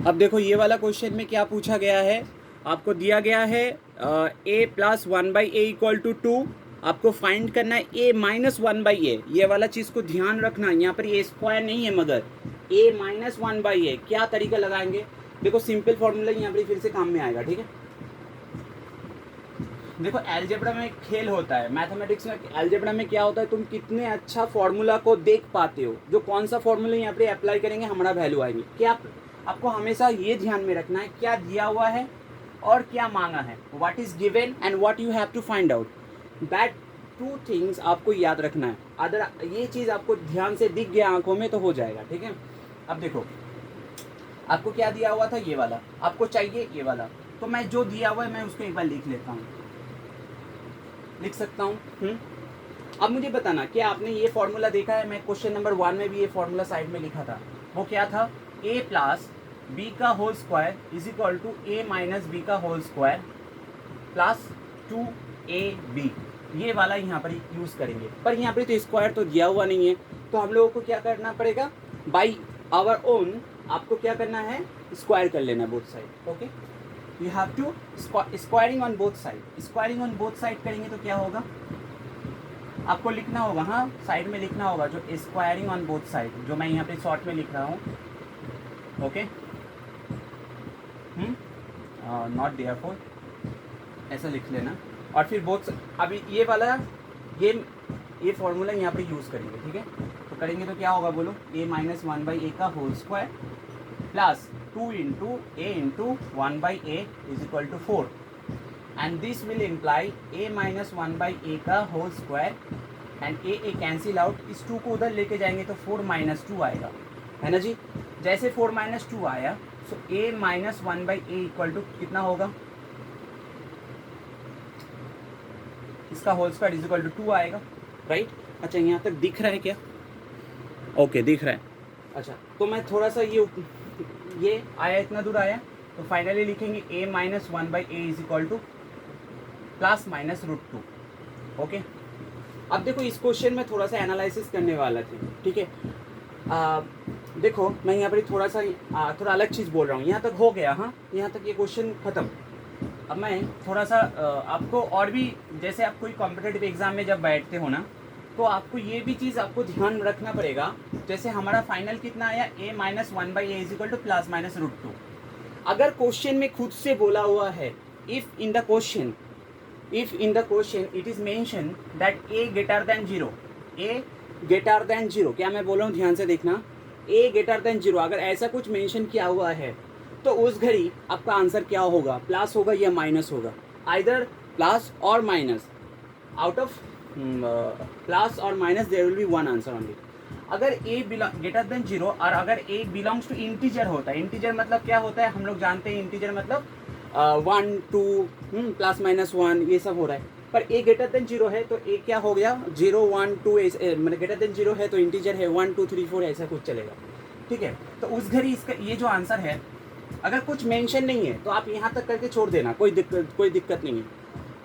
अब देखो ये वाला क्वेश्चन में क्या पूछा गया है, आपको दिया गया है a प्लस 1/a=2। आपको फाइंड करना है a माइनस 1/a। ये वाला चीज़ को ध्यान रखना, यहाँ पर a स्क्वायर नहीं है मगर a माइनस 1/a। क्या तरीका लगाएंगे, देखो सिंपल फॉर्मूला यहाँ पर फिर से काम में आएगा, ठीक है। देखो एलजेब्रा में खेल होता है, मैथमेटिक्स में एलजेब्रा में क्या होता है, तुम कितने अच्छा फॉर्मूला को देख पाते हो, जो कौन सा फॉर्मूला यहाँ पे अप्लाई करेंगे हमारा वैल्यू आएंगे। क्या आपको हमेशा ये ध्यान में रखना है क्या दिया हुआ है और क्या मांगा है, what is given and what you have to find out. That two things आपको याद रखना है। अगर ये चीज़ आपको ध्यान से दिख गया आंखों में तो हो जाएगा, ठीक है। अब देखो आपको क्या दिया हुआ था, ये वाला आपको चाहिए, ये वाला। तो मैं जो दिया हुआ है मैं उसको एक बार लिख लेता हूँ, लिख सकता हूँ। अब मुझे बताना क्या आपने ये फॉर्मूला देखा है, मैं क्वेश्चन नंबर 1 में भी ये फॉर्मूला साइड में लिखा था। वो क्या था, a प्लस बी का whole square is equal to a minus B का होल स्क्वायर प्लस 2ab। ये वाला यहाँ पर यूज़ करेंगे, पर यहाँ पर तो स्क्वायर तो दिया हुआ नहीं है, तो हम लोगों को क्या करना पड़ेगा, बाई आवर ओन आपको क्या करना है, स्क्वायर कर लेना both side. Okay, you have to squaring on both side. Squaring on both side करेंगे तो क्या होगा, आपको लिखना होगा, हाँ साइड में लिखना होगा जो स्क्वायरिंग ऑन बोथ साइड, जो मैं यहाँ पे शॉर्ट में लिख रहा हूँ। ओके, नॉट देयरफॉर ऐसा लिख लेना। और फिर बोथ, अभी ये वाला ये फॉर्मूला यहाँ पे यूज़ करेंगे, ठीक है। तो करेंगे तो क्या होगा बोलो, a माइनस 1/a का whole square plus 2 into a into 1/a is equal to 4 and this will imply a minus 1/a का whole square and a cancel out, इस 2 को उधर लेके जाएंगे तो 4 माइनस 2 आएगा, है ना जी। जैसे 4 माइनस 2 आया so a minus 1/a equal to कितना होगा, इसका whole square is equal to 2 आएगा, राइट। अच्छा यहाँ तक दिख रहा है क्या, ओके दिख रहा है। अच्छा तो मैं थोड़ा सा ये आया, इतना दूर आया, तो फाइनली लिखेंगे a minus 1/a is equal two plus minus √2। Okay, अब देखो इस क्वेश्चन में थोड़ा सा एनालिसिस करने वाला थे, ठीक है। देखो मैं यहाँ पर थोड़ा सा थोड़ा अलग चीज़ बोल रहा हूँ, यहाँ तक हो गया, हाँ यहाँ तक ये क्वेश्चन ख़त्म। अब मैं थोड़ा सा आपको और भी, जैसे आप कोई कॉम्पिटिटिव एग्ज़ाम में जब बैठते हो ना, तो आपको ये भी चीज़ आपको ध्यान रखना पड़ेगा। जैसे हमारा फाइनल कितना आया, a minus 1/a is equal two plus minus √2। अगर क्वेश्चन में खुद से बोला हुआ है, if in the question it is mention that a greater than 0, a greater than 0, क्या मैं बोल रहा हूँ ध्यान से देखना, a ग्रेटर देन 0 अगर ऐसा कुछ मेंशन किया हुआ है तो उस घड़ी आपका आंसर क्या होगा, प्लस होगा या माइनस होगा, आइदर प्लस और माइनस, आउट ऑफ प्लस और minus there will be one answer only. अगर a ग्रेटर देन 0 और अगर a बिलोंग्स टू इंटीजर होता है, इंटीजर मतलब क्या होता है, हम लोग जानते हैं इंटीजर मतलब 1 2 प्लस माइनस 1 ये सब हो रहा है, पर a ग्रेटर देन 0 है तो a क्या हो गया, 0 1 2 मतलब ग्रेटर देन 0 है तो इंटीजर है 1 2 3 4 ऐसा कुछ चलेगा, ठीक है। तो उस घड़ी इसका ये जो आंसर है, अगर कुछ मेंशन नहीं है तो आप यहाँ तक करके छोड़ देना, कोई दिक्कत नहीं है।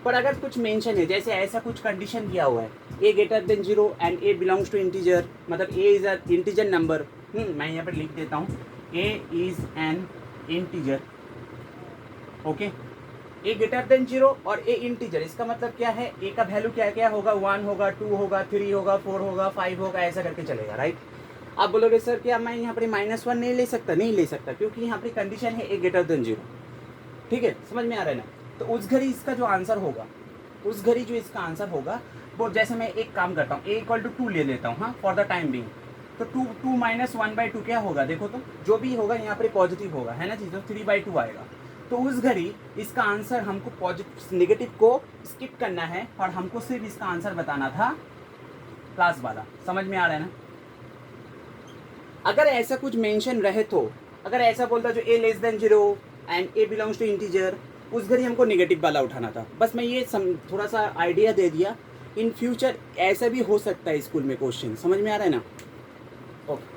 पर अगर कुछ मेंशन है, जैसे ऐसा कुछ कंडीशन दिया हुआ है, a greater than 0 and a belongs to integer, मतलब a is a integer number, मैं यहाँ पर लिख देता हूँ a is an integer. Okay, a greater than 0 और a इंटीजर, इसका मतलब क्या है, a का वैल्यू क्या क्या होगा, 1 होगा 2 होगा 3 होगा 4 होगा 5 होगा, ऐसा करके चलेगा, राइट। आप बोलोगे सर क्या मैं यहाँ पर -1 नहीं ले सकता, नहीं ले सकता, क्योंकि यहाँ पर कंडीशन है a ग्रेटर देन 0, ठीक है, समझ में आ रहा है ना। तो उस घड़ी इसका जो आंसर होगा, उस घड़ी जो इसका आंसर होगा वो, जैसे मैं एक काम करता हूँ, a इक्वल टू 2 ले लेता हूँ, हाँ फॉर द टाइम बिंग, तो 2 माइनस 1/2 क्या होगा, देखो तो जो भी होगा यहाँ पर पॉजिटिव होगा, है ना जी, तो 3/2 आएगा। तो उस घड़ी इसका आंसर हमको पॉजिटिव नेगेटिव को स्किप करना है और हमको सिर्फ इसका आंसर बताना था प्लस वाला, समझ में आ रहा है ना। अगर ऐसा कुछ मेंशन रहे तो, अगर ऐसा बोलता जो a less than 0 and a belongs to integer, उस घड़ी हमको नेगेटिव वाला उठाना था। बस मैं ये थोड़ा सा आइडिया दे दिया, इन फ्यूचर ऐसा भी हो सकता है स्कूल में क्वेश्चन, समझ में आ रहा है ना। ओके।